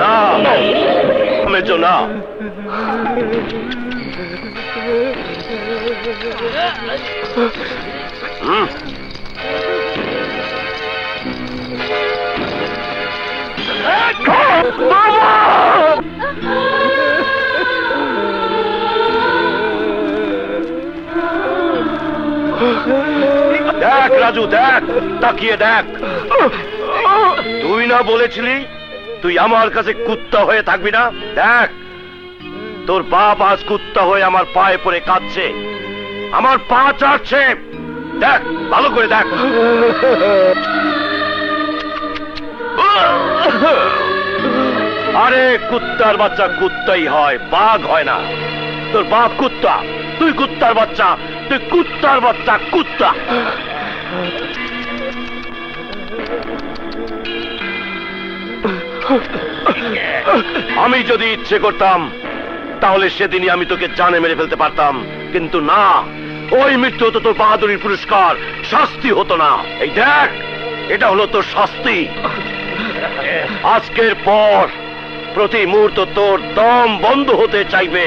না, মেজো না। দেখ রাজু, দেখ, তাকিয়ে দেখ। তুই না বলেছিলি তুই আমার কাছে কুত্তা হয়ে থাকবি না? দেখ, তোর বাপ আজ কুত্তা হয়ে আমার পায়ে পড়ে কাঁদছে, আমার পা চাটছে। দেখ, ভালো করে দেখ। আরে কুত্তার বাচ্চা কুত্তাই হয়, বাঘ হয় না। তোর বাপ কুত্তা, তুই কুত্তার বাচ্চা, তুই কুত্তার বাচ্চা, কুত্তা। আমি যদি ইচ্ছে করতাম তাহলে সেদিনই আমি তোকে জানে মেরে ফেলতে পারতাম, কিন্তু না, ওই মৃত্যু হতো তোর বাহাদুরির পুরস্কার, শাস্তি হতো না। এই দেখ, এটা হলো তোর শাস্তি। আজকের পর প্রতি মুহূর্ত তোর দম বন্ধ হতে চাইবে,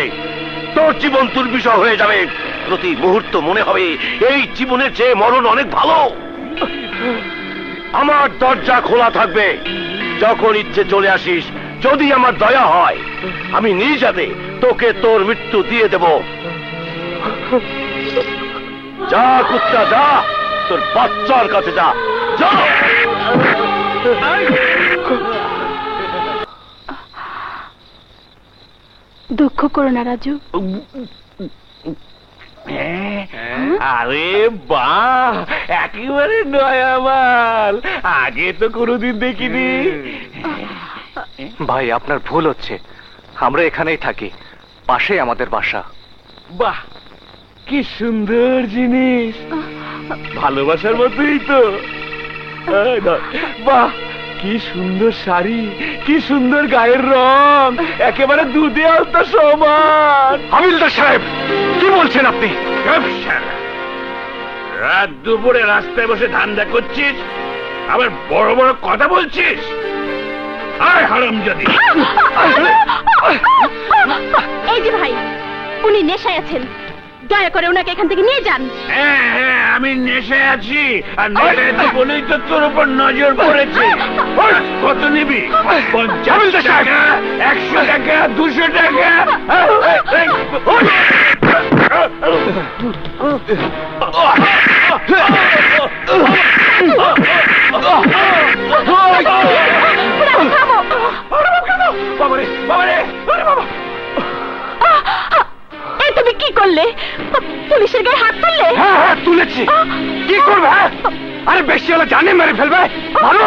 তোর জীবন দুর্বিষহ হয়ে যাবে। প্রতি মুহূর্ত মনে হবে এই জীবনের চেয়ে মরণ অনেক ভালো। আমার দরজা খোলা থাকবে, যখন ইচ্ছে চলে আসিস। যদি আমার দয়া হয় আমি নিজ হাতে তোকে তোর মৃত্যু দিয়ে দেব। যা কুত্তা, যা, তোর বাচ্চার কাছে যা, যা। দুঃখ করো না রাজু। আরে বাহ, একেবারে নয়া মাল, আগে তো কোনোদিন দেখিনি। ভাই, আপনার ভুল হচ্ছে, আমরা এখানেই থাকি, পাশেই আমাদের বাসা। বাহ, কি সুন্দর জিনিস, ভালোবাসার মতোই তো। বাহ, কি সুন্দর শাড়ি, কি সুন্দর গায়ের রং, একেবারে দুধে আলতা সমান। হাবিলদার সাহেব, কি বলছেন আপনি? রাত দুপুরে রাস্তায় বসে ধান্দা করছিস, আবার বড় বড় কথা বলছিস? আয় হারামজাদি! এই যে ভাই, উনি নেশায় আছেন, দয়া করে ওনাকে এখান থেকে নিয়ে যান। হ্যাঁ হ্যাঁ, আমি নেশায় আছি, আর নেশায় আছি বলেই তো তোর উপর নজর পড়েছে। কত নিবি? 50 টাকা, 100 টাকা, 200 টাকা? বাবারে বাবারে, বাবা! তুমি কি করলে? পুলিশের গায়ে হাত তুললে? হ্যাঁ হ্যাঁ, তুলেছি। কি করবে? আরে বেশি হলে জানে মেরে ফেলবে। ভালো,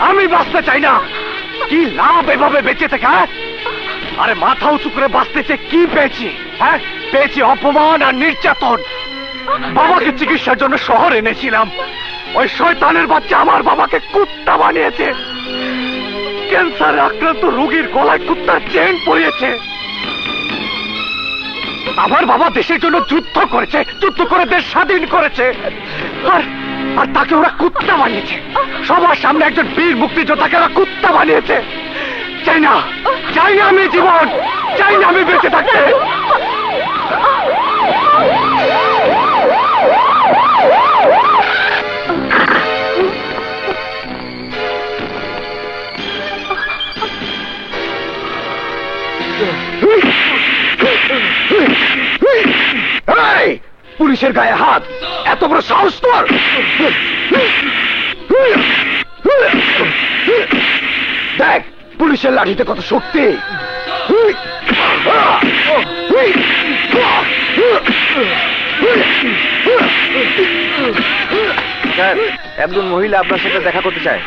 আমি বাঁচতে চাই না। কি লাভ এভাবে বেঁচে থেকে? আরে মাথা উঁচু করে বাঁচতেছে, কি পেয়েছি? হ্যাঁ, পেয়েছি অপমান আর নির্যাতন। বাবাকে চিকিৎসার জন্য শহর এনেছিলাম, ওই শয়তানের বাচ্চা আমার বাবাকে কুত্তা বানিয়েছে। ক্যান্সারে আক্রান্ত রোগীর গলায় কুত্তার চেন পরিয়েছে। আমার বাবা দেশের জন্য যুদ্ধ করেছে, যুদ্ধ করে দেশ স্বাধীন করেছে, আর তাকে ওরা কুত্তা বানিয়েছে। সবার সামনে একজন বীর মুক্তিযোদ্ধাকে ওরা কুত্তা বানিয়েছে। চাই না, চাই না আমি জীবন, চাই না আমি বেঁচে থাকতে। পুলিশের গায়ে হাত, এত বড় সাহস তোর? দেখ পুলিশের লাঠিতে কত শক্তি। স্যার, একজন মহিলা আপনার সাথে দেখা করতে চায়।